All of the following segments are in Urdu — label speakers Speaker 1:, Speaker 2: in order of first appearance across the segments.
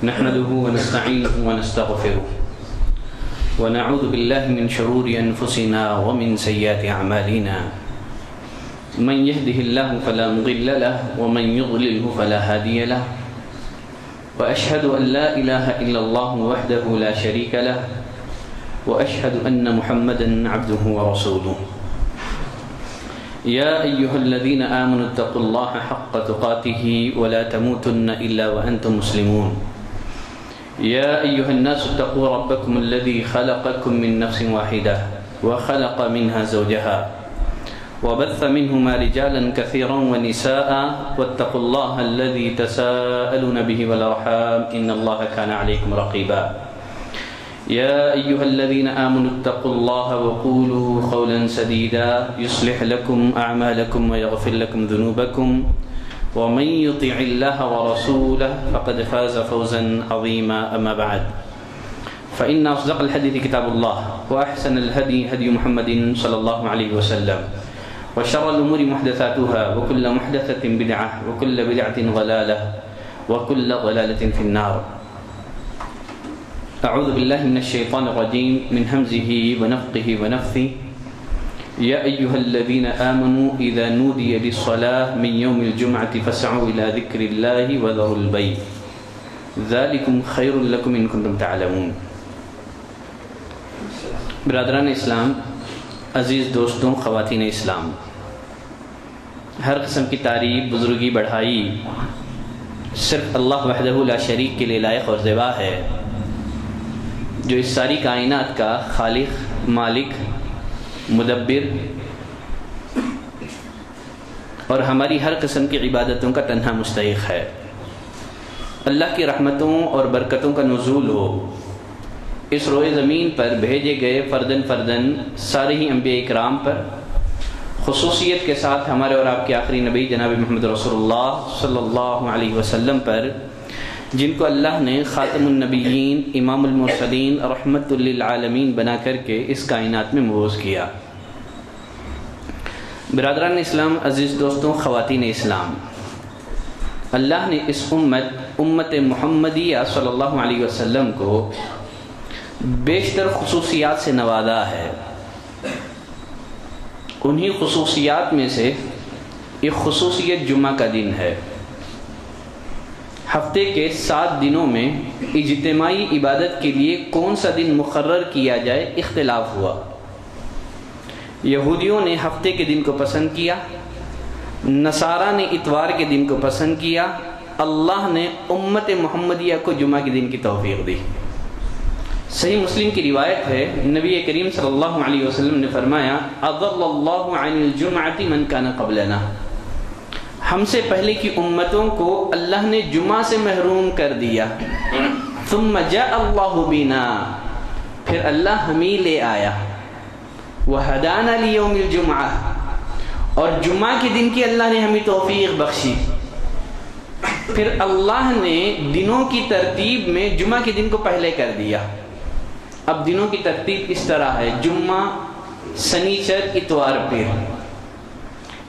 Speaker 1: نحمده ونستعينه ونستغفره ونعوذ بالله من شرور أنفسنا ومن سيئات أعمالنا من يهده الله فلا مضل له ومن يضلله فلا هادي له وأشهد أن لا إله إلا الله وحده لا شريك له وأشهد أن محمدا عبده ورسوله يا أيها الذين آمنوا اتقوا الله حق تقاته ولا تموتن إلا وأنتم مسلمون يا أيها الناس اتقوا ربكم الذي خلقكم من نفس واحدة وخلق منها زوجها وبث منهما رجالا كثيرا ونساء واتقوا الله الذي تساءلون به والأرحام إن الله كان عليكم رقيبا يا أيها الذين آمنوا اتقوا الله وقولوا قولا سديدا يصلح لكم أعمالكم ويغفر لكم ذنوبكم ومن يطع الله ورسوله فقد فاز فوزا عظيما أما بعد فإن أصدق الحديث كتاب الله وأحسن الهدي هدي محمد صلى الله عليه وسلم وشر الأمور محدثاتها وكل محدثة بدعة وكل بدعة ضلالة وكل ضلالة في النار. أعوذ بالله من الشيطان الرجيم من همزه ونفخه ونفثه يا أيها الذين آمنوا إذا نودي للصلاة من يوم الجمعة فاسعوا إلى ذكر الله وذروا البيع ذلكم خير لكم إن كنتم تعلمون. برادران اسلام، عزیز دوستوں، خواتین اسلام، ہر قسم کی تعریف، بزرگی، بڑھائی صرف اللہ وحدہ لا شریک کے لیے لائق اور زیبا ہے، جو اس ساری کائنات کا خالق، مالک، مدبر اور ہماری ہر قسم کی عبادتوں کا تنہا مستحق ہے۔ اللہ کی رحمتوں اور برکتوں کا نزول ہو اس روئے زمین پر بھیجے گئے فردن سارے ہی انبیاء اکرام پر، خصوصیت کے ساتھ ہمارے اور آپ کے آخری نبی جناب محمد رسول اللہ صلی اللہ علیہ وسلم پر، جن کو اللہ نے خاتم النبیین، امام المرسلین، رحمت للعالمین بنا کر کے اس کائنات میں مبعوث کیا۔ برادران اسلام، عزیز دوستوں، خواتین اسلام، اللہ نے اس امت محمدیہ صلی اللہ علیہ وسلم کو بیشتر خصوصیات سے نوازا ہے۔ انہی خصوصیات میں سے ایک خصوصیت جمعہ کا دن ہے۔ ہفتے کے 7 دنوں میں اجتماعی عبادت کے لیے کون سا دن مقرر کیا جائے اختلاف ہوا۔ یہودیوں نے ہفتے کے دن کو پسند کیا، نصارہ نے اتوار کے دن کو پسند کیا، اللہ نے امت محمدیہ کو جمعہ کے دن کی توفیق دی۔ صحیح مسلم کی روایت ہے، نبی کریم صلی اللہ علیہ وسلم نے فرمایا، اضل اللہ عن الجمعۃ من کان قبلنا، ہم سے پہلے کی امتوں کو اللہ نے جمعہ سے محروم کر دیا۔ ثم جاء اللہ بنا، پھر اللہ ہمیں لے آیا، وہدانا لیوم الجمعہ، اور جمعہ کے دن کی اللہ نے ہمیں توفیق بخشی۔ پھر اللہ نے دنوں کی ترتیب میں جمعہ کے دن کو پہلے کر دیا۔ اب دنوں کی ترتیب اس طرح ہے، جمعہ، سنیچر، اتوار، پیر۔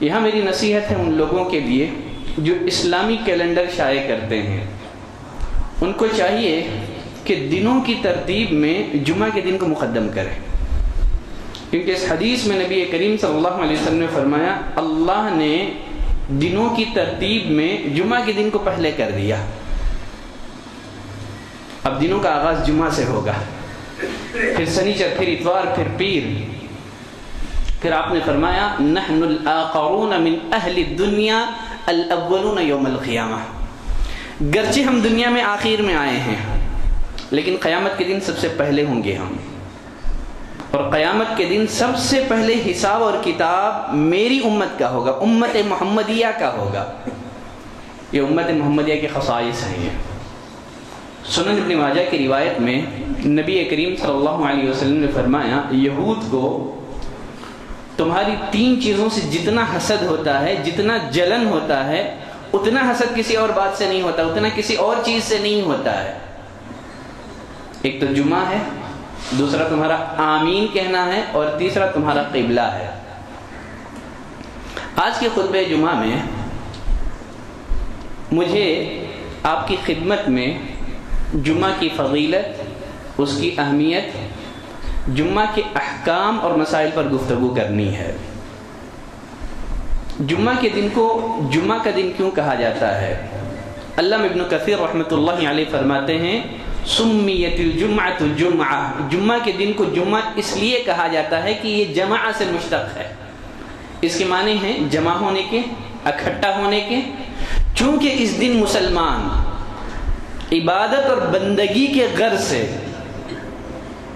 Speaker 1: یہاں میری نصیحت ہے ان لوگوں کے لیے جو اسلامی کیلنڈر شائع کرتے ہیں، ان کو چاہیے کہ دنوں کی ترتیب میں جمعہ کے دن کو مقدم کریں، کیونکہ اس حدیث میں نبی کریم صلی اللہ علیہ وسلم نے فرمایا، اللہ نے دنوں کی ترتیب میں جمعہ کے دن کو پہلے کر دیا۔ اب دنوں کا آغاز جمعہ سے ہوگا، پھر سنیچر، پھر اتوار، پھر پیر۔ پھر آپ نے فرمایا، نحن الآخرون من اہل الدنیا الاولون یوم القیامہ، گرچہ ہم دنیا میں آخر میں آئے ہیں لیکن قیامت کے دن سب سے پہلے ہوں گے ہم، اور قیامت کے دن سب سے پہلے حساب اور کتاب میری امت کا ہوگا، امت محمدیہ کا ہوگا۔ یہ امت محمدیہ کے خصائص ہیں۔ یہ سنن ابن ماجہ کی روایت میں نبی کریم صلی اللہ علیہ وسلم نے فرمایا، یہود کو تمہاری 3 چیزوں سے جتنا حسد ہوتا ہے، جتنا جلن ہوتا ہے، اتنا حسد کسی اور بات سے نہیں ہوتا، اتنا کسی اور چیز سے نہیں ہوتا ہے۔ ایک تو جمعہ ہے، دوسرا تمہارا آمین کہنا ہے، اور تیسرا تمہارا قبلہ ہے۔ آج کے خطبہ جمعہ میں مجھے آپ کی خدمت میں جمعہ کی فضیلت، اس کی اہمیت، جمعہ کے احکام اور مسائل پر گفتگو کرنی ہے۔ جمعہ کے دن کو جمعہ کا دن کیوں کہا جاتا ہے؟ علامہ ابن کثیر رحمۃ اللہ علیہ فرماتے ہیں سمیت الجمعۃ جمعہ، جمعہ کے دن کو جمعہ اس لیے کہا جاتا ہے کہ یہ جمع سے مشتق ہے۔ اس کے معنی ہیں جمع ہونے کے، اکٹھا ہونے کے۔ چونکہ اس دن مسلمان عبادت اور بندگی کے غرض سے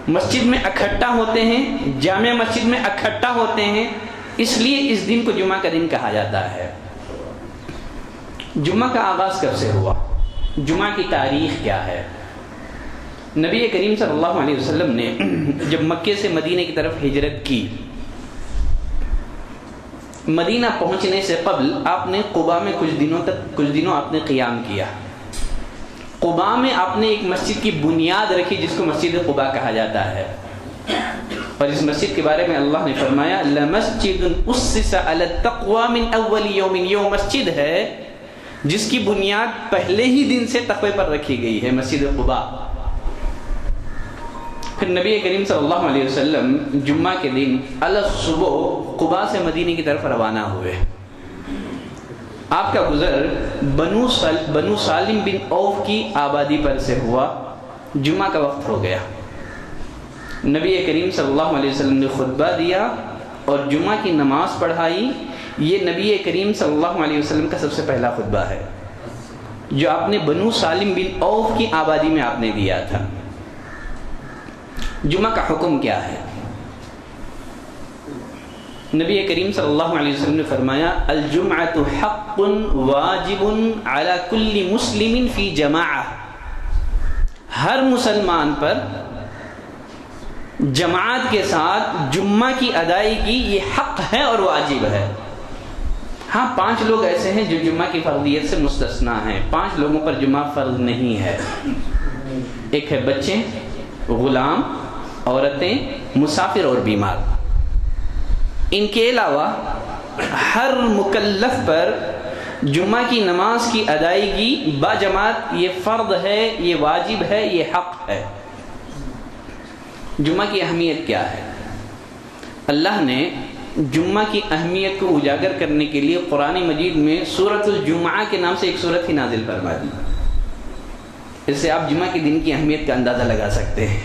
Speaker 1: مسجد میں اکٹھا ہوتے ہیں، جامع مسجد میں اکٹھا ہوتے ہیں، اس لیے اس دن کو جمعہ کا دن کہا جاتا ہے۔ جمعہ کا آغاز کب سے ہوا؟ جمعہ کی تاریخ کیا ہے؟ نبی کریم صلی اللہ علیہ وسلم نے جب مکے سے مدینہ کی طرف ہجرت کی، مدینہ پہنچنے سے قبل آپ نے قباء میں کچھ دنوں آپ نے قیام کیا۔ قباء میں آپ نے ایک مسجد کی بنیاد رکھی جس کو مسجد قباء کہا جاتا ہے، اور اس مسجد کے بارے میں اللہ نے فرمایا لَمَسْجِدٌ أُسِّسَ عَلَى التَّقْوَى مِنْ أَوَّلِ يَوْمٍ، یہ وہ مسجد ہے جس کی بنیاد پہلے ہی دن سے تقوی پر رکھی گئی ہے، مسجد قباء۔ پھر نبی کریم صلی اللہ علیہ وسلم جمعہ کے دن صبح قباء سے مدینے کی طرف روانہ ہوئے۔ آپ کا گزر بنو سالم بن عوف کی آبادی پر سے ہوا۔ جمعہ کا وقت ہو گیا، نبی کریم صلی اللہ علیہ وسلم نے خطبہ دیا اور جمعہ کی نماز پڑھائی۔ یہ نبی کریم صلی اللہ علیہ وسلم کا سب سے پہلا خطبہ ہے جو آپ نے بنو سالم بن عوف کی آبادی میں آپ نے دیا تھا۔ جمعہ کا حکم کیا ہے؟ نبی کریم صلی اللہ علیہ وسلم نے فرمایا الجمعۃ حق واجب علی کل مسلم فی جماعہ، ہر مسلمان پر جماعت کے ساتھ جمعہ کی ادائیگی یہ حق ہے اور واجب ہے۔ ہاں 5 لوگ ایسے ہیں جو جمعہ کی فرضیت سے مستثنا ہیں، 5 لوگوں پر جمعہ فرض نہیں ہے۔ ایک ہے بچے، غلام، عورتیں، مسافر اور بیمار۔ ان کے علاوہ ہر مکلف پر جمعہ کی نماز کی ادائیگی با جماعت یہ فرض ہے، یہ واجب ہے، یہ حق ہے۔ جمعہ کی اہمیت کیا ہے؟ اللہ نے جمعہ کی اہمیت کو اجاگر کرنے کے لیے قرآن مجید میں سورۃ الجمعہ کے نام سے ایک سورت ہی نازل فرما دی۔ اس سے آپ جمعہ کے دن کی اہمیت کا اندازہ لگا سکتے ہیں۔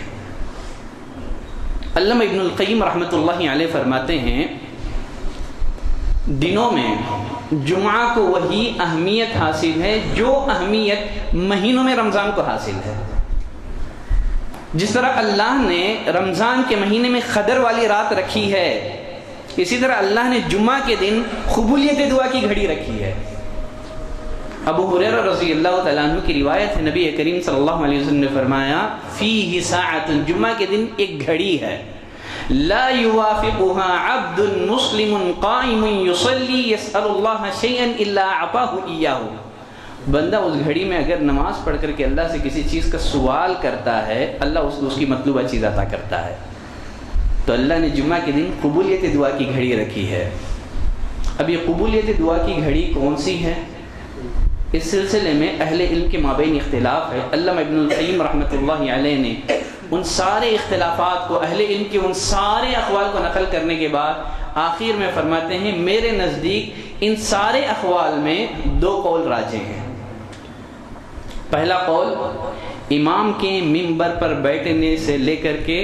Speaker 1: علامہ ابن القیم رحمۃ اللہ علیہ فرماتے ہیں دنوں میں جمعہ کو وہی اہمیت حاصل ہے جو اہمیت مہینوں میں رمضان کو حاصل ہے۔ جس طرح اللہ نے رمضان کے مہینے میں قدر والی رات رکھی ہے، اسی طرح اللہ نے جمعہ کے دن قبولیت دعا کی گھڑی رکھی ہے۔ ابو ہریرہ رضی اللہ تعالیٰ عنہ کی روایت ہے، نبی کریم صلی اللہ علیہ وسلم نے فرمایا فیہ ساعۃ، جمعہ کے دن ایک گھڑی ہے، لا یوافقها عبد مسلم قائم یصلی یسأل اللہ شیئا الا اعطاہ ایاہ، بندہ اس گھڑی میں اگر نماز پڑھ کر کے اللہ سے کسی چیز کا سوال کرتا ہے، اللہ اس کی مطلوبہ چیز عطا کرتا ہے۔ تو اللہ نے جمعہ کے دن قبولیت دعا کی گھڑی رکھی ہے۔ اب یہ قبولیت دعا کی گھڑی کون سی ہے؟ اس سلسلے میں اہل علم کے مابین اختلاف ہے۔ علامہ ابن القیم رحمۃ اللہ علیہ نے ان سارے اختلافات کو، اہل علم کے ان سارے اقوال کو نقل کرنے کے بعد آخر میں فرماتے ہیں میرے نزدیک ان سارے اقوال میں 2 قول راجح ہیں۔ پہلا قول، امام کے منبر پر بیٹھنے سے لے کر کے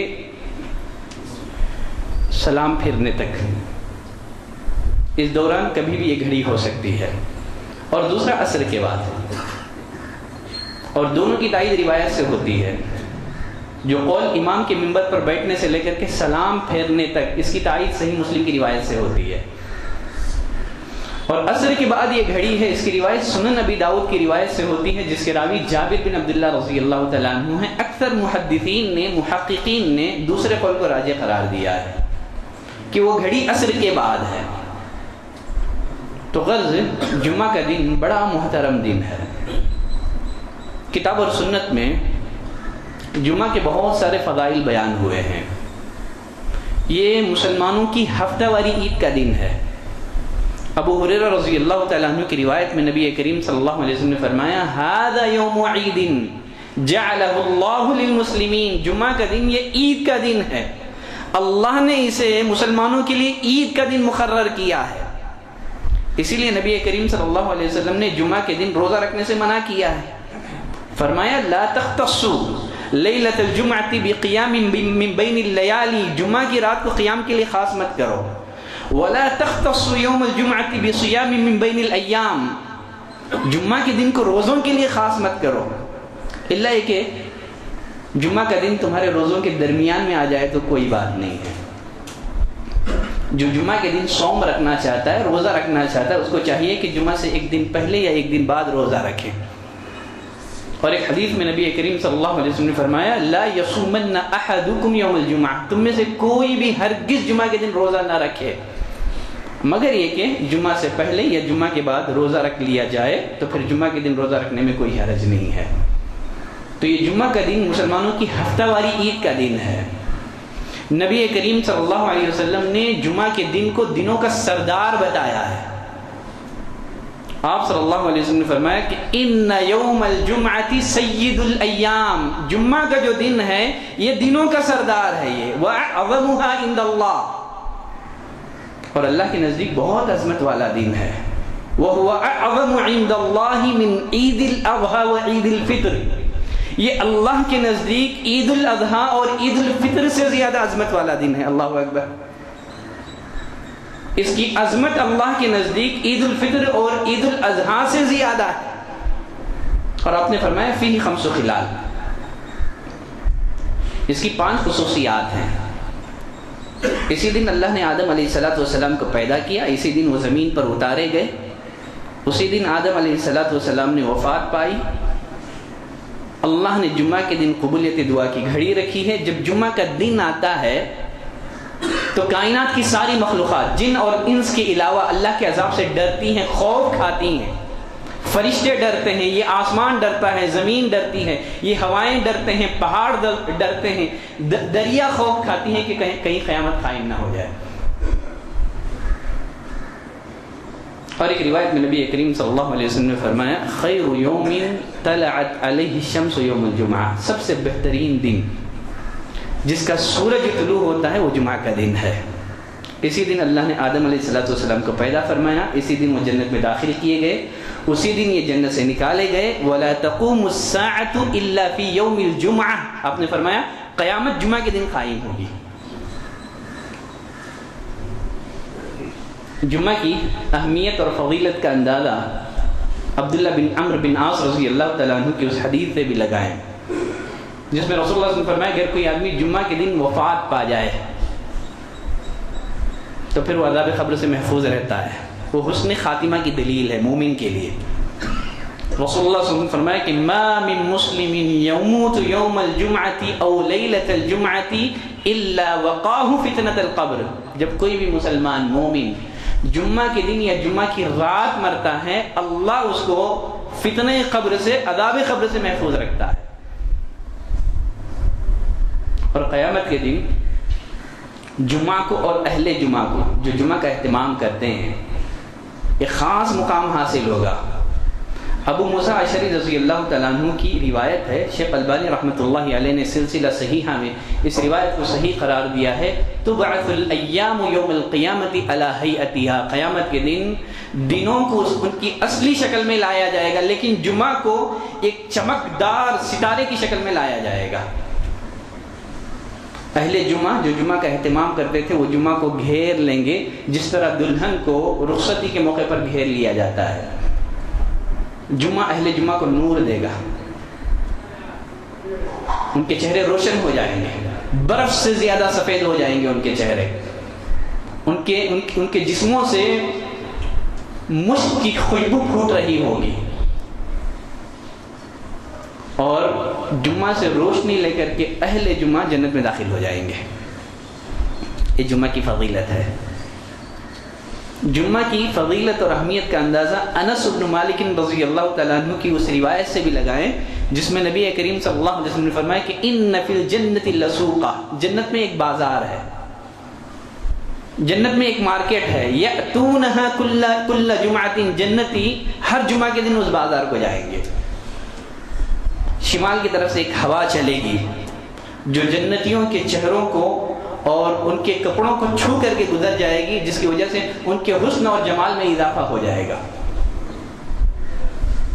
Speaker 1: سلام پھرنے تک، اس دوران کبھی بھی یہ گھڑی ہو سکتی ہے۔ اور دوسرا عصر کے بعد، اور دونوں کی تائید روایت سے ہوتی ہے۔ جو قول امام کے منبر پر بیٹھنے سے لے کر کے سلام پھیرنے تک، اس کی تائید صحیح مسلم کی روایت سے ہوتی ہے۔ اور عصر کے بعد یہ گھڑی ہے، اس کی روایت سنن ابی داؤد کی روایت سے ہوتی ہے، جس کے راوی جابر بن عبداللہ رضی اللہ تعالیٰ عنہ ہیں۔ اکثر محدثین نے، محققین نے دوسرے قول کو راجح قرار دیا ہے کہ وہ گھڑی عصر کے بعد ہے۔ تو غرض جمعہ کا دن بڑا محترم دن ہے۔ کتاب اور سنت میں جمعہ کے بہت سارے فضائل بیان ہوئے ہیں۔ یہ مسلمانوں کی ہفتہ واری عید کا دن ہے۔ ابو ہریرہ رضی اللہ تعالیٰ عنہ کی روایت میں نبی کریم صلی اللہ علیہ وسلم نے فرمایا ھذا یوم عید جعلہ اللہ للمسلمین، جمعہ کا دن یہ عید کا دن ہے، اللہ نے اسے مسلمانوں کے لیے عید کا دن مقرر کیا ہے۔ اسی لیے نبی کریم صلی اللہ علیہ وسلم نے جمعہ کے دن روزہ رکھنے سے منع کیا ہے۔ فرمایا لا تختصوا لیلۃ الجمعۃ بقیام من بین اللیالی، جمعہ کی رات کو قیام کے لیے خاص مت کرو۔ ولا تختصوا یوم الجمعۃ بصیام من بین الایام، جمعہ کے دن کو روزوں کے لیے خاص مت کرو، الا یہ کہ جمعہ کا دن تمہارے روزوں کے درمیان میں آ جائے تو کوئی بات نہیں ہے۔ جو جمعہ کے دن صوم رکھنا چاہتا ہے، روزہ رکھنا چاہتا ہے، اس کو چاہیے کہ جمعہ سے ایک دن پہلے یا ایک دن بعد روزہ رکھے۔ اور ایک حدیث میں نبی کریم صلی اللہ علیہ وسلم نے فرمایا لا یصومن احدکم یوم الجمعہ، تم میں سے کوئی بھی ہرگز جمعہ کے دن روزہ نہ رکھے، مگر یہ کہ جمعہ سے پہلے یا جمعہ کے بعد روزہ رکھ لیا جائے تو پھر جمعہ کے دن روزہ رکھنے میں کوئی حرج نہیں ہے۔ تو یہ جمعہ کا دن مسلمانوں کی ہفتہ واری عید کا دن ہے۔ نبی کریم صلی اللہ علیہ وسلم نے جمعہ کے دن کو دنوں کا سردار بتایا ہے۔ آپ صلی اللہ علیہ وسلم نے فرمایا کہ ان یوم الجمعۃ سید الایام، جمعہ کا جو دن ہے یہ دنوں کا سردار ہے، یہ واعظمها عند اللہ، اور اللہ کے نزدیک بہت عظمت والا دن ہے۔ وهو اعظم عند اللہ من عید الاضحیٰ وعید الفطر، یہ اللہ کے نزدیک عید الاضحیٰ اور عید الفطر سے زیادہ عظمت والا دن ہے۔ اللہ اکبر، اس کی عظمت اللہ کے نزدیک عید الفطر اور عید الاضحیٰ سے زیادہ ہے۔ اور آپ نے فرمایا فیہ خمس خلال، اس کی 5 خصوصیات ہیں۔ اسی دن اللہ نے آدم علیہ السلام کو پیدا کیا، اسی دن وہ زمین پر اتارے گئے، اسی دن آدم علیہ السلام نے وفات پائی۔ اللہ نے جمعہ کے دن قبولیت دعا کی گھڑی رکھی ہے۔ جب جمعہ کا دن آتا ہے تو کائنات کی ساری مخلوقات جن اور انس کے علاوہ اللہ کے عذاب سے ڈرتی ہیں، خوف کھاتی ہیں۔ فرشتے ڈرتے ہیں، یہ آسمان ڈرتا ہے، زمین ڈرتی ہے، یہ ہوائیں ڈرتے ہیں، پہاڑ ڈرتے ہیں، دریا خوف کھاتی ہیں کہ کہیں قیامت قائم نہ ہو جائے۔ اور ایک روایت میں نبی کریم صلی اللہ علیہ وسلم نے فرمایا خیر یوم طلعت علیہ الشمس یوم الجمعہ، سب سے بہترین دن جس کا سورج طلوع ہوتا ہے وہ جمعہ کا دن ہے۔ اسی دن اللہ نے آدم علیہ السلام کو پیدا فرمایا، اسی دن وہ جنت میں داخل کیے گئے، اسی دن یہ جنت سے نکالے گئے۔ وَلَا تَقُومُ السَّاعَةُ إِلَّا فِي يَوْمِ الْجُمْعَةِ، آپ نے فرمایا قیامت جمعہ کے دن قائم ہوگی۔ جمعہ کی اہمیت اور فضیلت کا اندازہ عبداللہ بن عمرو بن عاص رضی اللہ تعالیٰ عنہ کی اس حدیث سے بھی لگائیں جس میں رسول اللہ صلی اللہ علیہ وسلم نے فرمایا اگر کوئی آدمی جمعہ کے دن وفات پا جائے تو پھر وہ عذاب قبر سے محفوظ رہتا ہے، وہ حسن خاتمہ کی دلیل ہے مومن کے لیے۔ رسول اللہ صلی اللہ علیہ وسلم نے فرمایا کہ ما من مسلم یموت یوم الجمعۃ او لیلۃ الجمعۃ الا وقاه فتنۃ القبر، جب کوئی بھی مسلمان مومن جمعہ کے دن یا جمعہ کی رات مرتا ہے اللہ اس کو فتنہ قبر سے، عذاب قبر سے محفوظ رکھتا ہے۔ اور قیامت کے دن جمعہ کو اور اہل جمعہ کو جو جمعہ کا اہتمام کرتے ہیں ایک خاص مقام حاصل ہوگا۔ ابو موسیٰ اشعری رضی اللہ تعالیٰ عنہ کی روایت ہے، شیخ البانی رحمۃ اللہ علیہ نے سلسلہ صحیحہ میں اس روایت کو صحیح قرار دیا ہے۔ تبعث الایام یوم القیامت علی ہیئتہا، قیامت کے دن دنوں کو ان کی اصلی شکل میں لایا جائے گا، لیکن جمعہ کو ایک چمکدار ستارے کی شکل میں لایا جائے گا۔ اہل جمعہ جو جمعہ کا اہتمام کرتے تھے وہ جمعہ کو گھیر لیں گے جس طرح دلہن کو رخصتی کے موقع پر گھیر لیا جاتا ہے۔ جمعہ اہل جمعہ کو نور دے گا، ان کے چہرے روشن ہو جائیں گے، برف سے زیادہ سفید ہو جائیں گے ان کے چہرے، ان کے جسموں سے مشک کی خوشبو پھوٹ رہی ہوگی، اور جمعہ سے روشنی لے کر کے اہل جمعہ جنت میں داخل ہو جائیں گے۔ یہ جمعہ کی فضیلت ہے۔ جمعہ کی فضیلت اور اہمیت کا اندازہ انس بن مالک رضی اللہ تعالیٰ عنہ کی اس روایت سے بھی لگائیں جس میں نبی کریم صلی اللہ علیہ وسلم نے فرمایا کہ ان فی الجنت لسوقہ، جنت میں ایک بازار ہے، وفیہا 50 خیل، اس میں 50 اونٹ ہیں، لا یرکبها الا الصائمون، جس میں 50 اونٹ ہیں، اس میں صائم لوگ نہیں چڑھ سکتے۔ جنت میں ایک مارکیٹ ہے، یأتونہا کل جمعۃ، جنتی ہر جمعہ کے دن اس بازار کو جائیں گے. شمال کی طرف سے ایک ہوا چلے گی جو جنتیوں کے چہروں کو اور ان کے کپڑوں کو چھو کر کے گزر جائے گی، جس کی وجہ سے ان کے حسن اور جمال میں اضافہ ہو جائے گا.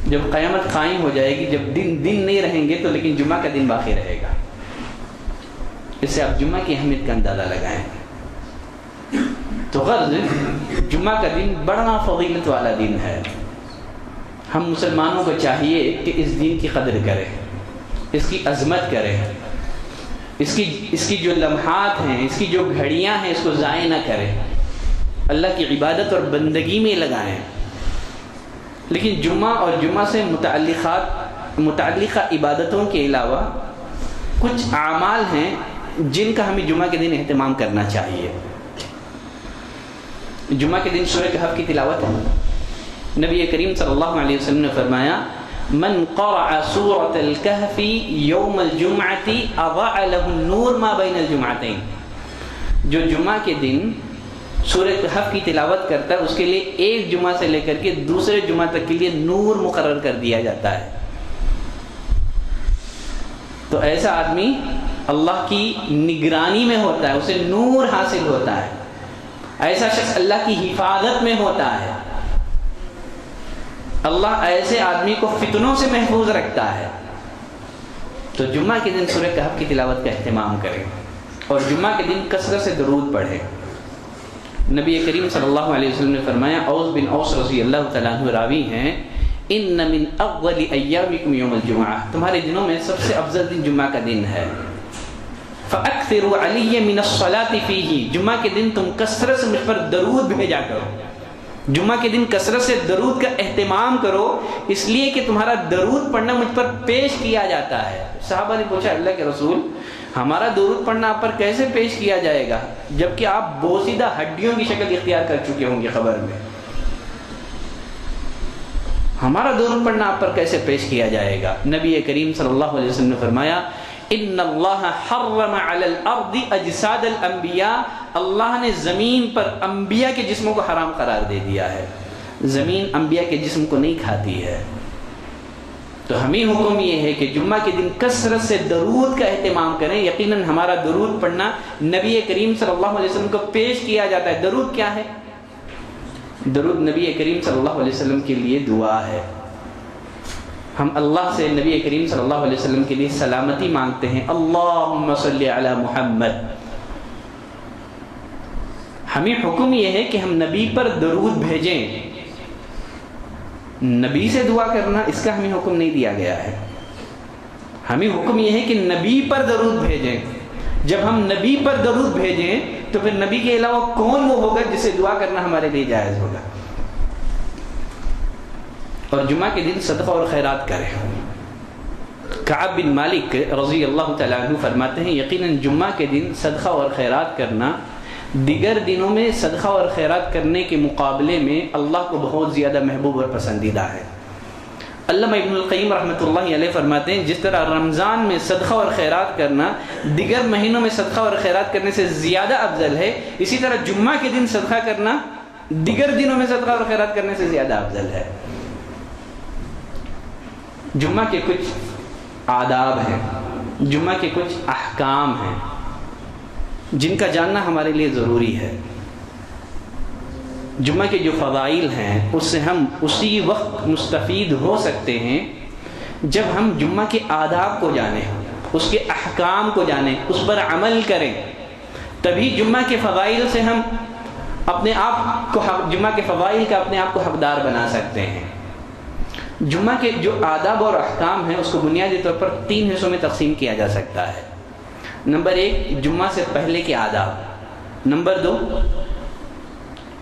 Speaker 1: جب قیامت قائم ہو جائے گی، جب دن نہیں رہیں گے تو لیکن جمعہ کا دن باقی رہے گا. اس سے آپ جمعہ کی اہمیت کا اندازہ لگائیں. تو غرض جمعہ کا دن بڑا فضیلت والا دن ہے. ہم مسلمانوں کو چاہیے کہ اس دن کی قدر کریں، اس کی عظمت کریں، اس کی جو لمحات ہیں، اس کی جو گھڑیاں ہیں، اس کو ضائع نہ کریں، اللہ کی عبادت اور بندگی میں لگائیں. لیکن جمعہ اور جمعہ سے متعلقہ عبادتوں کے علاوہ کچھ اعمال ہیں جن کا ہمیں جمعہ کے دن اہتمام کرنا چاہیے. جمعہ کے دن سورہ کہف کی تلاوت ہے. نبی کریم صلی اللہ علیہ وسلم نے فرمایا من قرأ سورة الكهف يوم الجمعة اضاء له النور ما بين الجمعتين. جو جمعہ کے دن سورہ کہف کی تلاوت کرتا ہے اس کے لیے ایک جمعہ سے لے کر کے دوسرے جمعہ تک کے لیے نور مقرر کر دیا جاتا ہے. تو ایسا آدمی اللہ کی نگرانی میں ہوتا ہے، اسے نور حاصل ہوتا ہے. ایسا شخص اللہ کی حفاظت میں ہوتا ہے. اللہ ایسے آدمی کو فتنوں سے محفوظ رکھتا ہے. تو جمعہ کے دن سورہ کہف کی تلاوت کا اہتمام کریں اور جمعہ کے دن کثرت سے درود پڑھیں. نبی کریم صلی اللہ علیہ وسلم نے فرمایا، اوس بن اوس رضی اللہ تعالیٰ عنہ راوی ہیں، ان من اول ایامکم یوم الجمعہ، تمہارے دنوں میں سب سے افضل دن جمعہ کا دن ہے. فاکثروا علی من الصلاۃ فیہ، جمعہ کے دن تم کثرت سے مجھ پر درود بھیجا کرو. جمعہ کے دن کثرت سے درود کا اہتمام کرو، اس لیے کہ تمہارا درود پڑھنا مجھ پر پیش کیا جاتا ہے. صحابہ نے پوچھا اللہ کے رسول، ہمارا درود پڑھنا آپ پر کیسے پیش کیا جائے گا جبکہ آپ بوسیدہ ہڈیوں کی شکل اختیار کر چکے ہوں گے قبر میں؟ ہمارا درود پڑھنا آپ پر کیسے پیش کیا جائے گا؟ نبی کریم صلی اللہ علیہ وسلم نے فرمایا، ان اللہ حرم علی الارض اجساد الانبیاء، اللہ نے زمین پر انبیاء کے جسموں کو حرام قرار دے دیا ہے. زمین انبیاء کے جسم کو نہیں کھاتی ہے. تو ہمیں حکم یہ ہے کہ جمعہ کے دن کثرت سے درود کا اہتمام کریں. یقیناً ہمارا درود پڑھنا نبی کریم صلی اللہ علیہ وسلم کو پیش کیا جاتا ہے. درود کیا ہے؟ درود نبی کریم صلی اللہ علیہ وسلم کے لیے دعا ہے. ہم اللہ سے نبی کریم صلی اللہ علیہ وسلم کے لیے سلامتی مانگتے ہیں، اللہم صلی علی محمد. ہمیں حکم یہ ہے کہ ہم نبی پر درود بھیجیں. نبی سے دعا کرنا اس کا ہمیں حکم نہیں دیا گیا ہے. ہمیں حکم یہ ہے کہ نبی پر درود بھیجیں. جب ہم نبی پر درود بھیجیں تو پھر نبی کے علاوہ کون وہ ہوگا جس سے دعا کرنا ہمارے لیے جائز ہوگا. اور جمعہ کے دن صدقہ اور خیرات کریں. کعب بن مالک رضی اللہ تعالیٰ عنہ فرماتے ہیں، یقیناً جمعہ کے دن صدقہ اور خیرات کرنا دیگر دنوں میں صدقہ اور خیرات کرنے کے مقابلے میں اللہ کو بہت زیادہ محبوب اور پسندیدہ ہے. علامہ ابن القیم رحمۃ اللہ علیہ فرماتے ہیں، جس طرح رمضان میں صدقہ اور خیرات کرنا دیگر مہینوں میں صدقہ اور خیرات کرنے سے زیادہ افضل ہے، اسی طرح جمعہ کے دن صدقہ کرنا دیگر دنوں میں صدقہ اور خیرات کرنے سے زیادہ افضل ہے. جمعہ کے کچھ آداب ہیں، جمعہ کے کچھ احکام ہیں جن کا جاننا ہمارے لیے ضروری ہے. جمعہ کے جو فضائل ہیں اس سے ہم اسی وقت مستفید ہو سکتے ہیں جب ہم جمعہ کے آداب کو جانیں، اس کے احکام کو جانیں، اس پر عمل کریں. تبھی جمعہ کے فضائل سے ہم اپنے آپ کو جمعہ کے فضائل کا اپنے آپ کو حقدار بنا سکتے ہیں. جمعہ کے جو آداب اور احکام ہیں اس کو بنیادی طور پر 3 حصوں میں تقسیم کیا جا سکتا ہے. نمبر 1 جمعہ سے پہلے کے آداب. نمبر 2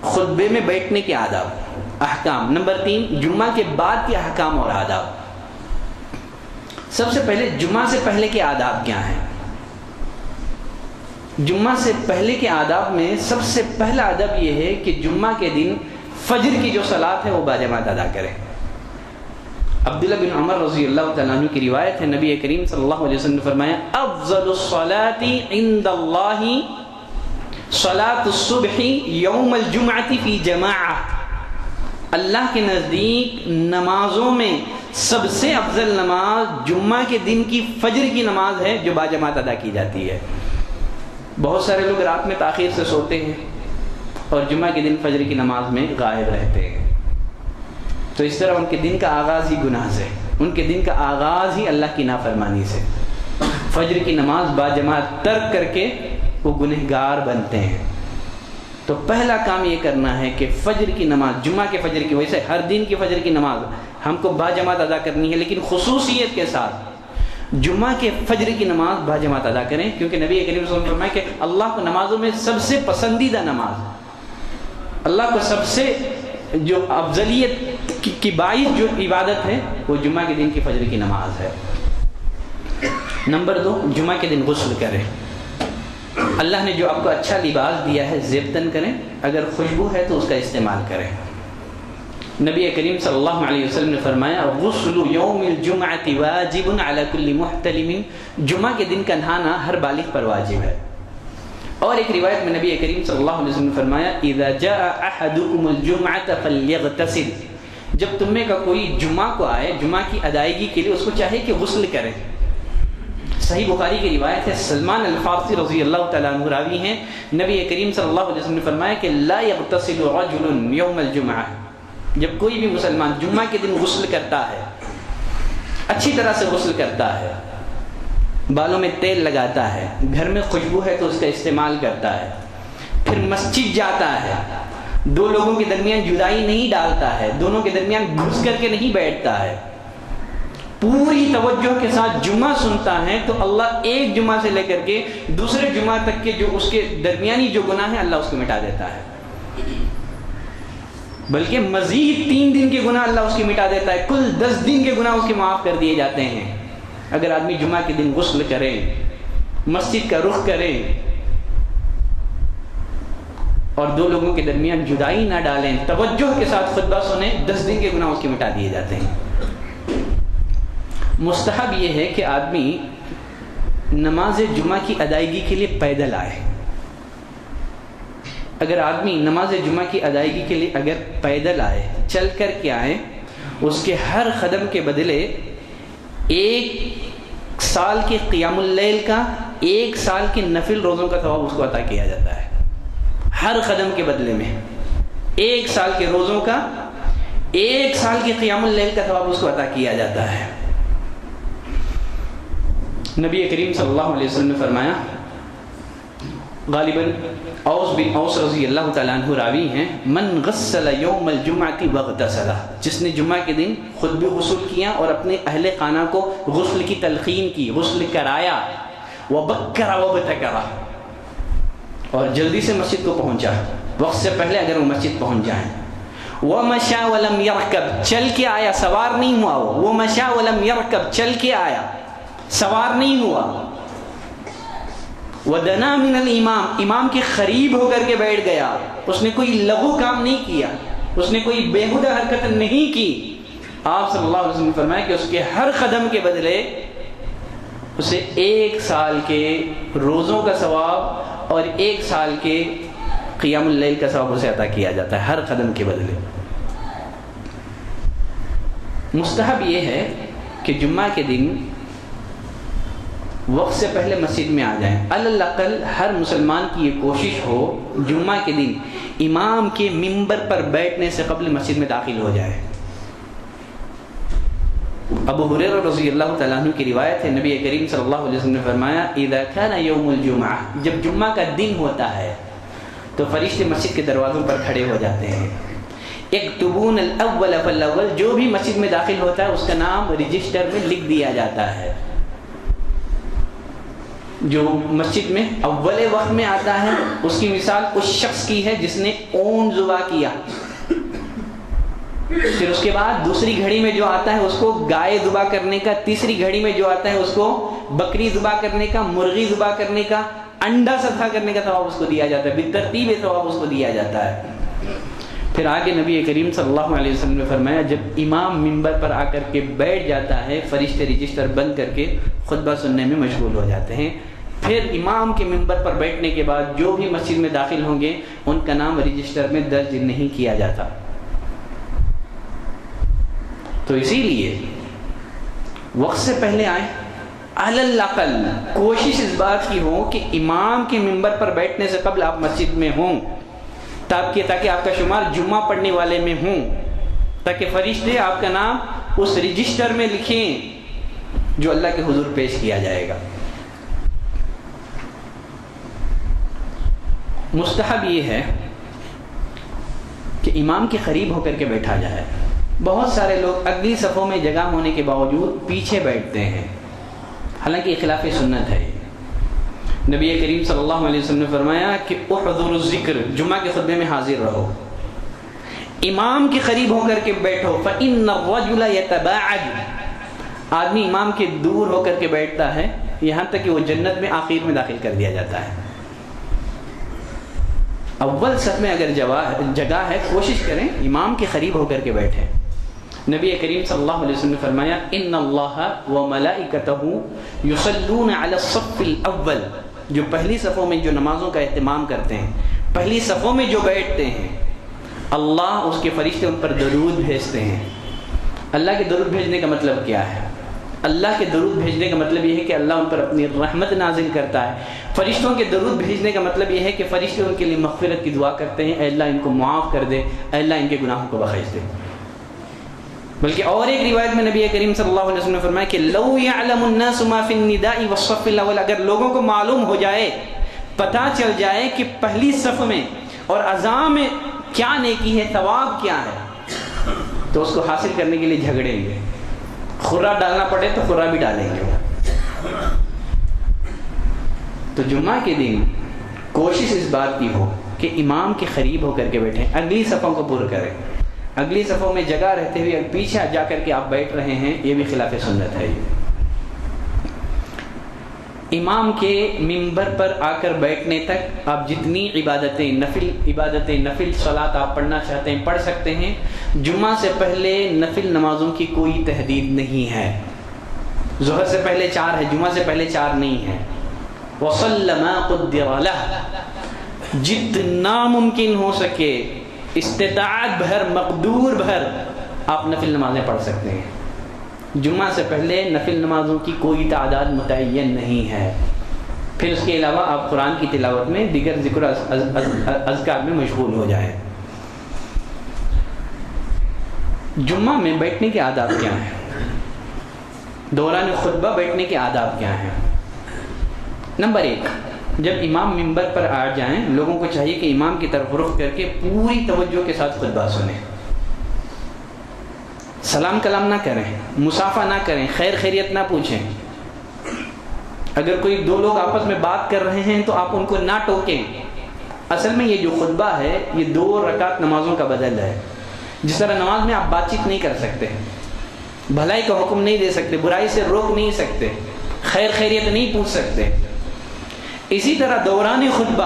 Speaker 1: خطبے میں بیٹھنے کے آداب احکام. نمبر 3 جمعہ کے بعد کے احکام اور آداب. سب سے پہلے جمعہ سے پہلے کے آداب کیا ہیں؟ جمعہ سے پہلے کے آداب میں سب سے پہلا ادب یہ ہے کہ جمعہ کے دن فجر کی جو صلاۃ ہے وہ باجماعت ادا کریں. عبداللہ بن عمر رضی اللہ تعالیٰ عنہ کی روایت ہے، نبی کریم صلی اللہ علیہ وسلم نے فرمایا، افضل الصلاۃ عند اللہ صلاۃ الصبح یوم الجمعۃ فی جماعہ، اللہ کے نزدیک نمازوں میں سب سے افضل نماز جمعہ کے دن کی فجر کی نماز ہے جو باجماعت ادا کی جاتی ہے۔ بہت سارے لوگ رات میں تاخیر سے سوتے ہیں اور جمعہ کے دن فجر کی نماز میں غائب رہتے ہیں، تو اس طرح ان کے دن کا آغاز ہی گناہ سے، ان کے دن کا آغاز ہی اللہ کی نافرمانی سے۔ فجر کی نماز باجماعت ترک کر کے وہ گنہگار بنتے ہیں۔ تو پہلا کام یہ کرنا ہے کہ فجر کی نماز، جمعہ کے فجر کی، ویسے ہر دن کی فجر کی نماز ہم کو باجماعت ادا کرنی ہے، لیکن خصوصیت کے ساتھ جمعہ کے فجر کی نماز باجماعت ادا کریں، کیونکہ نبی کریم صلی اللہ علیہ وسلم نے فرمایا کہ اللہ کو نمازوں میں سب سے پسندیدہ نماز، اللہ کو سب سے جو افضلیت کی باعث جو عبادت ہے وہ جمعہ کے دن کی فجر کی نماز ہے۔ نمبر 2، جمعہ کے دن غسل کریں۔ اللہ نے جو آپ کو اچھا لباس دیا ہے زیبتن کریں، اگر خوشبو ہے تو اس کا استعمال کریں۔ نبی کریم صلی اللہ علیہ وسلم نے فرمایا غسل یوم الجمعۃ واجب علی کل محتلم، جمعہ کے دن کا نہانا ہر بالغ پر واجب ہے۔ اور ایک روایت میں نبی کریم صلی اللہ علیہ وسلم نے فرمایا اذا جاء احدکم الجمعۃ فلیغتسل، جب تم میں کا کوئی جمعہ کو آئے، جمعہ کی ادائیگی کے لیے اس کو چاہے کہ غسل کرے۔ صحیح بخاری کی روایت ہے، سلمان الفارسی رضی اللہ تعالیٰ عنہ راوی ہیں، نبی کریم صلی اللہ علیہ وسلم نے فرمایا کہ لا یغتسل رجل یوم الجمعہ، جب کوئی بھی مسلمان جمعہ کے دن غسل کرتا ہے، اچھی طرح سے غسل کرتا ہے، بالوں میں تیل لگاتا ہے، گھر میں خوشبو ہے تو اس کا استعمال کرتا ہے، پھر مسجد جاتا ہے، دو لوگوں کے درمیان جدائی نہیں ڈالتا ہے، دونوں کے درمیان گھس کر کے نہیں بیٹھتا ہے، پوری توجہ کے ساتھ جمعہ سنتا ہے، تو اللہ ایک جمعہ سے لے کر کے دوسرے جمعہ تک کے جو اس کے درمیانی جو گناہ ہیں اللہ اس کو مٹا دیتا ہے، بلکہ مزید 3 دن کے گناہ اللہ اس کی مٹا دیتا ہے، کل 10 دن کے گناہ اس کے معاف کر دیے جاتے ہیں اگر آدمی جمعہ کے دن غسل کرے، مسجد کا رخ کرے اور دو لوگوں کے درمیان جدائی نہ ڈالیں، توجہ کے ساتھ خطبہ سنیں، 10 دن کے گناہ اس کے مٹا دیے جاتے ہیں۔ مستحب یہ ہے کہ آدمی نماز جمعہ کی ادائیگی کے لیے پیدل آئے۔ اگر آدمی نماز جمعہ کی ادائیگی کے لیے اگر پیدل آئے، چل کر کے آئے، اس کے ہر قدم کے بدلے 1 سال کے قیام اللیل کا، 1 سال کے نفل روزوں کا ثواب اس کو عطا کیا جاتا ہے۔ ہر قدم کے بدلے میں 1 سال کے روزوں کا، 1 سال کے قیام اللیل کا ثواب اس کو عطا کیا جاتا ہے۔ نبی کریم صلی اللہ علیہ وسلم نے فرمایا، غالباً اوس بن اوس رضی اللہ تعالیٰ عنہ راوی ہیں، من غسل یوم الجمعۃ واغتسل، جس نے جمعہ کے دن خود بھی غسل کیا اور اپنے اہل خانہ کو غسل کی تلقین کی، غسل کرایا، وبکر وابتکر، اور جلدی سے مسجد کو پہنچا، وقت سے پہلے اگر وہ مسجد پہنچ جائیں، ومشى ولم يركب، چل کے آیا، سوار نہیں ہوا، وہ مشى ولم يركب، چل کے آیا، سوار نہیں ہوا، ودنا من الامام، امام کے قریب ہو کر کے بیٹھ گیا، اس نے کوئی لغو کام نہیں کیا، اس نے کوئی بیہودہ حرکت نہیں کی، آپ صلی اللہ علیہ وسلم نے فرمایا کہ اس کے ہر قدم کے بدلے اسے 1 سال کے روزوں کا ثواب اور 1 سال کے قیام اللیل کا ثواب اسے عطا کیا جاتا ہے، ہر قدم کے بدلے۔ مستحب یہ ہے کہ جمعہ کے دن وقت سے پہلے مسجد میں آ جائیں، الاقل ہر مسلمان کی یہ کوشش ہو جمعہ کے دن امام کے منبر پر بیٹھنے سے قبل مسجد میں داخل ہو جائے۔ ابو ہریرہ رضی اللہ تعالیٰ عنہ کی روایت ہے، نبی کریم صلی اللہ علیہ وسلم نے فرمایا اذا كان یوم الجمعہ، جب جمعہ کا دن ہوتا ہے تو فرشتے مسجد کے دروازوں پر کھڑے ہو جاتے ہیں، یکتبون الاول فالاول، جو بھی مسجد میں داخل ہوتا ہے اس کا نام رجسٹر میں لکھ دیا جاتا ہے۔ جو مسجد میں اول وقت میں آتا ہے اس کی مثال اس شخص کی ہے جس نے اون ذبح کیا، پھر اس کے بعد دوسری گھڑی میں جو آتا ہے اس کو گائے ذبح کرنے کا، تیسری گھڑی میں جو آتا ہے اس کو بکری ذبح کرنے کا، مرغی ذبح کرنے کا، انڈا صدقہ کرنے کا ثواب اس کو دیا جاتا ہے، بالترتیب ثواب اس کو دیا جاتا ہے۔ پھر آگے نبی کریم صلی اللہ علیہ وسلم نے فرمایا جب امام منبر پر آ کر کے بیٹھ جاتا ہے، فرشتے رجسٹر بند کر کے خطبہ سننے میں مشغول ہو جاتے ہیں۔ پھر امام کے منبر پر بیٹھنے کے بعد جو بھی مسجد میں داخل ہوں گے ان کا نام رجسٹر میں درج نہیں کیا جاتا. تو اسی لیے وقت سے پہلے آئیں. علی الاقل کوشش اس بات کی ہو کہ امام کے منبر پر بیٹھنے سے قبل آپ مسجد میں ہوں، تاکہ آپ کا شمار جمعہ پڑھنے والے میں ہوں، تاکہ فرشتے آپ کا نام اس رجسٹر میں لکھیں جو اللہ کے حضور پیش کیا جائے گا. مستحب یہ ہے کہ امام کے قریب ہو کر کے بیٹھا جائے. بہت سارے لوگ اگلی صفوں میں جگہ ہونے کے باوجود پیچھے بیٹھتے ہیں، حالانکہ یہ خلاف سنت ہے. نبی کریم صلی اللہ علیہ وسلم نے فرمایا کہ احضروا الذکر، جمعہ کے خطبے میں حاضر رہو، امام کے قریب ہو کر کے بیٹھو. فإن الرجل يتباعد، آدمی امام کے دور ہو کر کے بیٹھتا ہے یہاں تک کہ وہ جنت میں آخر میں داخل کر دیا جاتا ہے. اول صف میں اگر جگہ ہے کوشش کریں امام کے قریب ہو کر کے بیٹھیں. نبی کریم صلی اللہ علیہ وسلم نے فرمایا ان اللہ وملائکتہ یصلون علی الصف الاول، جو پہلی صفوں میں جو نمازوں کا اہتمام کرتے ہیں، پہلی صفوں میں جو بیٹھتے ہیں، اللہ اس کے فرشتے ان پر درود بھیجتے ہیں. اللہ کے درود بھیجنے کا مطلب کیا ہے؟ اللہ کے درود بھیجنے کا مطلب یہ ہے کہ اللہ ان پر اپنی رحمت نازل کرتا ہے. فرشتوں کے درود بھیجنے کا مطلب یہ ہے کہ فرشتے ان کے لیے مغفرت کی دعا کرتے ہیں، اے اللہ ان کو معاف کر دے، اے اللہ ان کے گناہوں کو بخش دے. بلکہ اور ایک روایت میں نبی کریم صلی اللہ علیہ وسلم نے فرمایا کہ لو یعلم الناس ما فی النداء والصف الاول، اگر لوگوں کو معلوم ہو جائے، پتہ چل جائے کہ پہلی صف میں اور اذان میں کیا نیکی ہے، ثواب کیا ہے، تو اس کو حاصل کرنے کے لیے جھگڑیں گے. خرہ ڈالنا پڑے تو خرہ بھی ڈالیں گے. تو جمعہ کے دن کوشش اس بات کی ہو کہ امام کے قریب ہو کر کے بیٹھیں، اگلی صفوں کو پر کریں. اگلی صفوں میں جگہ رہتے ہوئے پیچھے جا کر کے آپ بیٹھ رہے ہیں، یہ بھی خلاف سنت ہے. امام کے منبر پر آ کر بیٹھنے تک آپ جتنی عبادتیں نفل صلاۃ آپ پڑھنا چاہتے ہیں پڑھ سکتے ہیں. جمعہ سے پہلے نفل نمازوں کی کوئی تحدید نہیں ہے. ظہر سے پہلے 4 ہے، جمعہ سے پہلے 4 نہیں ہے. وَصَلَّ مَا قُدِّرَ لَهُ، جتنا ممکن ہو سکے استطاعت بھر، مقدور بھر آپ نفل نمازیں پڑھ سکتے ہیں. جمعہ سے پہلے نفل نمازوں کی کوئی تعداد متعین نہیں ہے. پھر اس کے علاوہ آپ قرآن کی تلاوت میں، دیگر ذکر اذکار میں مشغول ہو جائیں. جمعہ میں بیٹھنے کے آداب کیا ہیں؟ دوران خطبہ بیٹھنے کے آداب کیا ہیں؟ نمبر 1، جب امام منبر پر آ جائیں لوگوں کو چاہیے کہ امام کی طرف رخ کر کے پوری توجہ کے ساتھ خطبہ سنیں. سلام کلام نہ کریں، مصافحہ نہ کریں، خیر خیریت نہ پوچھیں. اگر کوئی 2 لوگ آپس میں بات کر رہے ہیں تو آپ ان کو نہ ٹوکیں. اصل میں یہ جو خطبہ ہے یہ 2 رکعت نمازوں کا بدل ہے. جس طرح نماز میں آپ بات چیت نہیں کر سکتے، بھلائی کا حکم نہیں دے سکتے، برائی سے روک نہیں سکتے، خیر خیریت نہیں پوچھ سکتے، اسی طرح دوران خطبہ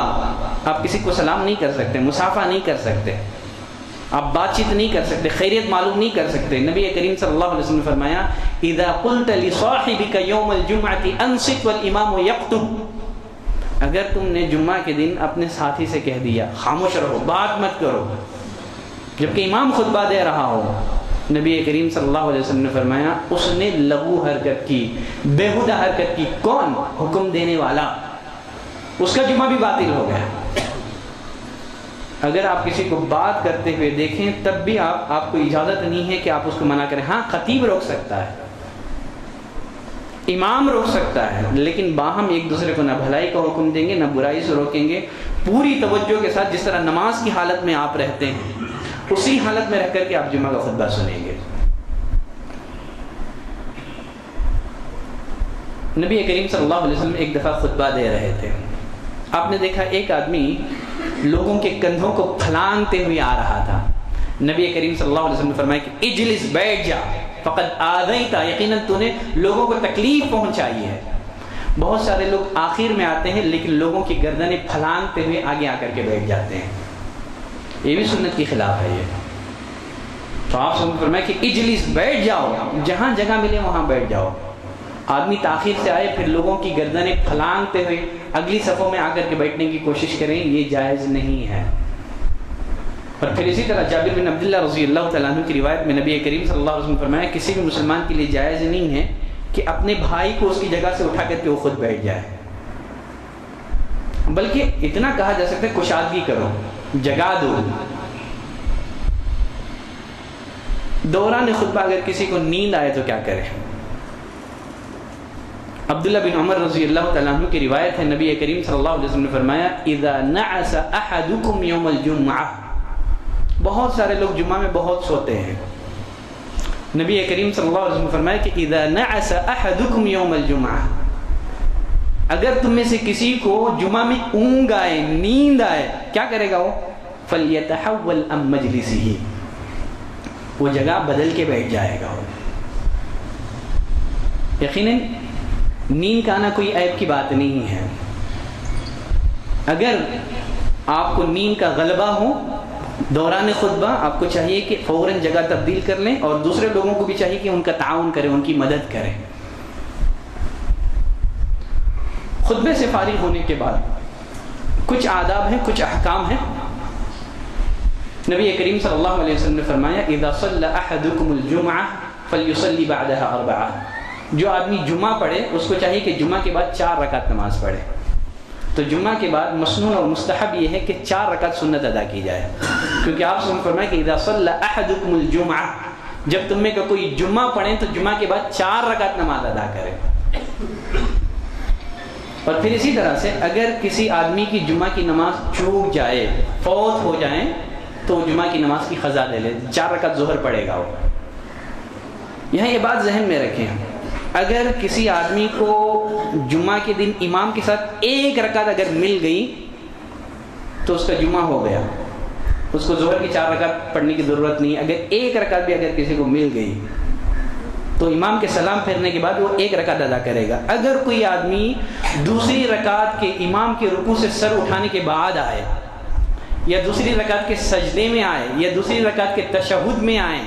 Speaker 1: آپ کسی کو سلام نہیں کر سکتے، مصافحہ نہیں کر سکتے، آپ بات چیت نہیں کر سکتے، خیریت معلوم نہیں کر سکتے. نبی کریم صلی اللہ علیہ وسلم نے فرمایا اذا قلت لصاحبك يوم الجمعة انصت والامام يخطب، اگر تم نے جمعہ کے دن اپنے ساتھی سے کہہ دیا خاموش رہو، بات مت کرو، جبکہ امام خطبہ دے رہا ہو، نبی کریم صلی اللہ علیہ وسلم نے فرمایا اس نے لغو حرکت کی، بیہودہ حرکت کی. کون؟ حکم دینے والا. اس کا جمعہ بھی باطل ہو گیا. اگر آپ کسی کو بات کرتے ہوئے دیکھیں تب بھی آپ کو اجازت نہیں ہے کہ آپ اس کو منع کریں. ہاں خطیب روک سکتا ہے، امام روک سکتا ہے، لیکن باہم ایک دوسرے کو نہ بھلائی کا حکم دیں گے نہ برائی سے روکیں گے. پوری توجہ کے ساتھ جس طرح نماز کی حالت میں آپ رہتے ہیں اسی حالت میں رہ کر کے آپ جمعہ کا خطبہ سنیں گے. نبی کریم صلی اللہ علیہ وسلم ایک دفعہ خطبہ دے رہے تھے. آپ نے دیکھا ایک آدمی لوگوں کے کندھوں کو پھلانگتے ہوئے آ رہا تھا. نبی کریم صلی اللہ علیہ وسلم نے فرمایا کہ اجلس، بیٹھ جا، فقد آذیت، یقیناً تو نے لوگوں کو تکلیف پہنچائی ہے. بہت سارے لوگ آخر میں آتے ہیں لیکن لوگوں کی گردنیں پھلانگتے ہوئے آگے آ کر کے بیٹھ جاتے ہیں. یہ بھی سنت کے خلاف ہے. یہ تو آپ سے فرمایا کہ اجلس، بیٹھ جاؤ، جہاں جگہ ملے وہاں بیٹھ جاؤ. آدمی تاخیر سے آئے پھر لوگوں کی گردنیں پھلانگتے ہوئے اگلی صفوں میں آ کر کے بیٹھنے کی کوشش کریں، یہ جائز نہیں ہے۔ اور پھر اسی طرح جابر بن عبداللہ رضی اللہ تعالیٰ عنہ کی روایت میں نبی کریم صلی اللہ علیہ وسلم نے فرمایا کسی بھی مسلمان کے لیے جائز نہیں ہے کہ اپنے بھائی کو اس کی جگہ سے اٹھا کر کے وہ خود بیٹھ جائے، بلکہ اتنا کہا جا سکتا ہے کشادگی کرو، جگا دو۔ دوران خطبہ اگر کسی کو نیند آئے تو کیا کرے؟ عبداللہ بن عمر رضی اللہ تعالیٰ عنہ کی روایت ہے، نبی کریم صلی اللہ علیہ وسلم نے فرمایا اذا نعس احدکم یوم الجمعہ، بہت سارے لوگ جمعہ میں بہت سوتے ہیں، نبی کریم صلی اللہ علیہ وسلم نے فرمایا کہ اذا نعس احدکم یوم الجمعہ، اگر تم میں سے کسی کو جمعہ میں اونگ آئے، نیند آئے، کیا کرے گا وہ؟ فلیتحول عن مجلسہ، وہ جگہ بدل کے بیٹھ جائے گا۔ یقیناً نیند کا آنا کوئی عیب کی بات نہیں ہے، اگر آپ کو نیند کا غلبہ ہو دوران خطبہ، آپ کو چاہیے کہ فوراً جگہ تبدیل کر لیں، اور دوسرے لوگوں کو بھی چاہیے کہ ان کا تعاون کریں، ان کی مدد کریں۔ خطبے سے فارغ ہونے کے بعد کچھ آداب ہیں، کچھ احکام ہیں۔ نبی کریم صلی اللہ علیہ وسلم نے فرمایا اذا صلی احدکم الجمعہ فلیصلی بعدها اربعہ، جو آدمی جمعہ پڑھے اس کو چاہیے کہ جمعہ کے بعد 4 رکعت نماز پڑھے۔ تو جمعہ کے بعد مسنون اور مستحب یہ ہے کہ 4 رکعت سنت ادا کی جائے، کیونکہ آپ سے فرمایا کہ اذا صلی احدکم الجمعہ، جب تم میں کوئی جمعہ پڑھیں تو جمعہ کے بعد 4 رکعت نماز ادا کرے۔ اور پھر اسی طرح سے اگر کسی آدمی کی جمعہ کی نماز چوک جائے، فوت ہو جائیں، تو جمعہ کی نماز کی قضا لے لے، 4 رکعت ظہر پڑھے گا وہ۔ یہاں یہ بات ذہن میں رکھیں، اگر کسی آدمی کو جمعہ کے دن امام کے ساتھ 1 رکعت اگر مل گئی تو اس کا جمعہ ہو گیا، اس کو ظہر کی 4 رکعت پڑھنے کی ضرورت نہیں۔ اگر 1 رکعت بھی اگر کسی کو مل گئی تو امام کے سلام پھیرنے کے بعد وہ 1 رکعت ادا کرے گا۔ اگر کوئی آدمی دوسری رکعت کے امام کے رکوع سے سر اٹھانے کے بعد آئے، یا دوسری رکعت کے سجدے میں آئے، یا دوسری رکعت کے تشہد میں آئے،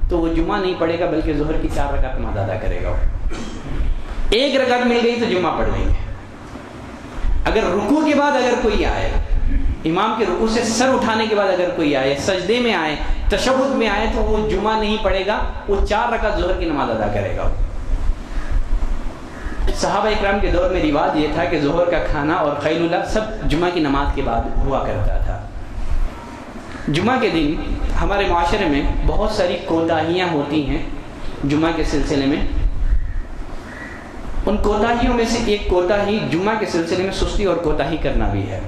Speaker 1: تو وہ جمعہ نہیں پڑھے گا بلکہ ظہر کی 4 رکعت نماز ادا کرے گا۔ 1 رکعت مل گئی تو جمعہ پڑھ لیں گے۔ اگر رکوع کے بعد اگر کوئی آئے، امام کے رکوع سے سر اٹھانے کے بعد اگر کوئی آئے، سجدے میں آئے، تشہد میں آئے، تو وہ جمعہ نہیں پڑھے گا، وہ 4 رکعت ظہر کی نماز ادا کرے گا۔ صحابہ اکرام کے دور میں رواج یہ تھا کہ ظہر کا کھانا اور قیلولہ سب جمعہ کی نماز کے بعد ہوا کرتا تھا۔ جمعہ کے دن ہمارے معاشرے میں بہت ساری کوتاہیاں ہوتی ہیں جمعہ کے سلسلے میں۔ ان کوتاہیوں میں سے ایک کوتاہی جمعہ کے سلسلے میں سستی اور کوتاہی کرنا بھی ہے۔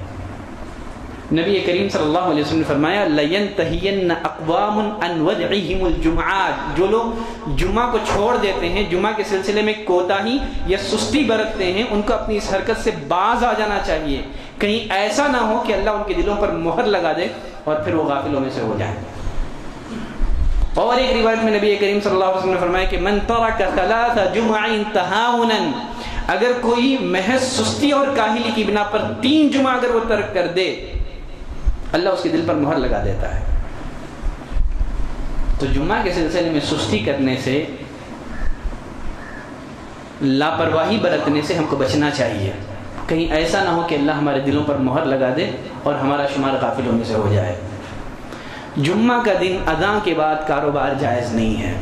Speaker 1: نبی کریم صلی اللہ علیہ وسلم نے فرمایا لَيَنْتَهِيَنَّ أَقْوَامٌ عَنْ وَدْعِهِمُ الْجُمْعَاتِ، جو لوگ جمعہ کو چھوڑ دیتے ہیں، جمعہ کے سلسلے میں کوتاہی یا سستی برتتے ہیں، ان کو اپنی اس حرکت سے باز آ جانا چاہیے، کہیں ایسا نہ ہو کہ اللہ ان کے دلوں پر مہر لگا دے اور پھر وہ غافلوں میں سے ہو جائیں۔ اور ایک روایت میں نبی کریم صلی اللہ علیہ وسلم نے فرمایا کہ من ترک 3 جمع تہاونا، اگر کوئی محض سستی اور کاہلی کی بنا پر 3 جمعہ اگر وہ ترک کر دے، اللہ اس کے دل پر مہر لگا دیتا ہے۔ تو جمعہ کے سلسلے میں سستی کرنے سے، لاپرواہی برتنے سے ہم کو بچنا چاہیے، کہیں ایسا نہ ہو کہ اللہ ہمارے دلوں پر مہر لگا دے اور ہمارا شمار غافلوں میں سے ہو جائے۔ جمعہ کا دن اذان کے بعد کاروبار جائز نہیں ہے۔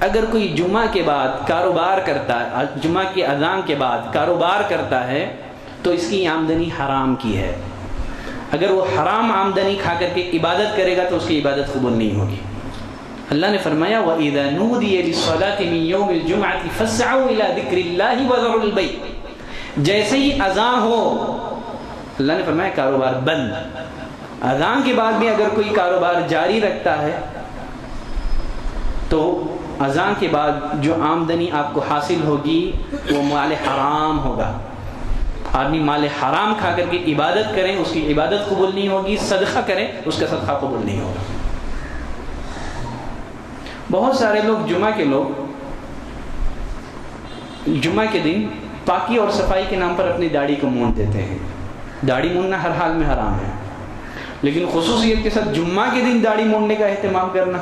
Speaker 1: اگر کوئی جمعہ کے بعد کاروبار کرتا ہے، جمعہ کی اذان کے بعد کاروبار کرتا ہے، تو اس کی آمدنی حرام کی ہے۔ اگر وہ حرام آمدنی کھا کر کے عبادت کرے گا تو اس کی عبادت قبول نہیں ہوگی۔ اللہ نے فرمایا وَإِذَا نُودِيَ لِلصَّلَاةِ مِن يَوْمِ الْجُمْعَةِ فَاسْعَوْا إِلَى ذِكْرِ اللَّهِ وَذَرُوا الْبَيْعَ، جیسے ہی اذان ہو، اللہ نے فرمایا کاروبار بند۔ اذان کے بعد بھی اگر کوئی کاروبار جاری رکھتا ہے تو اذان کے بعد جو آمدنی آپ کو حاصل ہوگی وہ مال حرام ہوگا۔ آدمی مال حرام کھا کر کے عبادت کریں، اس کی عبادت قبول نہیں ہوگی، صدقہ کریں، اس کا صدقہ قبول نہیں ہوگا۔ بہت سارے لوگ جمعہ کے دن پاکی اور صفائی کے نام پر اپنی داڑھی کو مونڈ دیتے ہیں۔ داڑھی مونڈنا ہر حال میں حرام ہے، لیکن خصوصیت کے ساتھ جمعہ کے دن داڑھی مونڈنے کا اہتمام کرنا،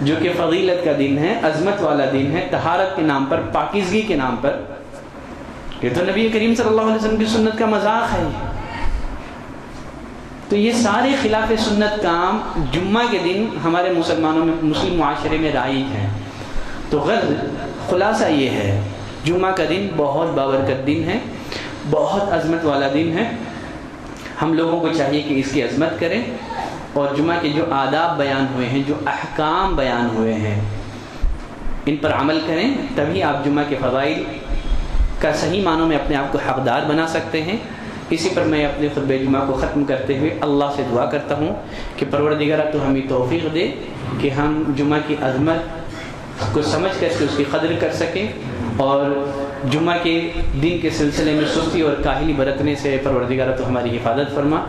Speaker 1: جو کہ فضیلت کا دن ہے، عظمت والا دن ہے، طہارت کے نام پر، پاکیزگی کے نام پر. یہ تو نبی کریم صلی اللہ علیہ وسلم کی سنت کا مذاق ہے. تو یہ سارے خلاف سنت کام جمعہ کے دن ہمارے مسلمانوں میں، مسلم معاشرے میں رائج ہیں. تو غرض خلاصہ یہ ہے، جمعہ کا دن بہت بابرکت دن ہے، بہت عظمت والا دن ہے. ہم لوگوں کو چاہیے کہ اس کی عظمت کریں، اور جمعہ کے جو آداب بیان ہوئے ہیں، جو احکام بیان ہوئے ہیں، ان پر عمل کریں. تبھی آپ جمعہ کے فضائل کا صحیح معنوں میں اپنے آپ کو حقدار بنا سکتے ہیں. اسی پر میں اپنے خطبہ جمعہ کو ختم کرتے ہوئے اللہ سے دعا کرتا ہوں کہ پروردگار تو ہمیں توفیق دے کہ ہم جمعہ کی عظمت کو سمجھ کر کے اس کی قدر کر سکیں، اور جمعہ کے دن کے سلسلے میں سستی اور کاہلی برتنے سے پروردگار تو ہماری حفاظت فرما.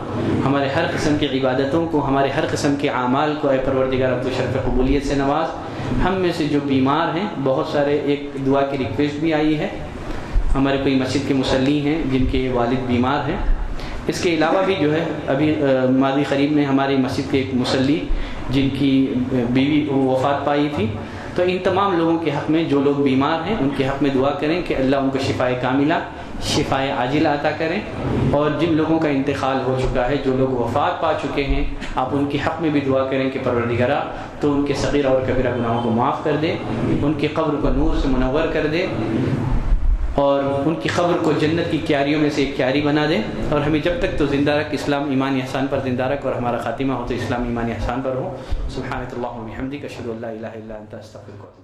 Speaker 1: ہمارے ہر قسم کی عبادتوں کو، ہمارے ہر قسم کے اعمال کو اے پروردگار تو شرف قبولیت سے نواز. ہم میں سے جو بیمار ہیں، بہت سارے ایک دعا کی ریکویسٹ بھی آئی ہے. ہمارے کوئی مسجد کے مصلی ہیں جن کے والد بیمار ہیں. اس کے علاوہ بھی جو ہے ابھی ماضی قریب میں ہماری مسجد کے ایک مصلی جن کی بیوی وفات پائی تھی. تو ان تمام لوگوں کے حق میں، جو لوگ بیمار ہیں ان کے حق میں دعا کریں کہ اللہ ان کو شفائے کاملہ، شفائے عاجلہ عطا کریں. اور جن لوگوں کا انتقال ہو چکا ہے، جو لوگ وفات پا چکے ہیں، آپ ان کے حق میں بھی دعا کریں کہ پروردگار تو ان کے صغیرہ اور کبیرہ گناہوں کو معاف کر دے، ان کی قبر کو نور سے منور کر دے، اور ان کی قبر کو جنت کی کیاریوں میں سے ایک کیاری بنا دے. اور ہمیں جب تک تو زندہ رکھ، اسلام ایمان احسان پر زندہ رکھ، اور ہمارا خاتمہ ہو تو اسلام ایمان احسان پر ہو. سبحانک اللہم و بحمدک، اشہد ان لا الہ الا انت، استغفرک.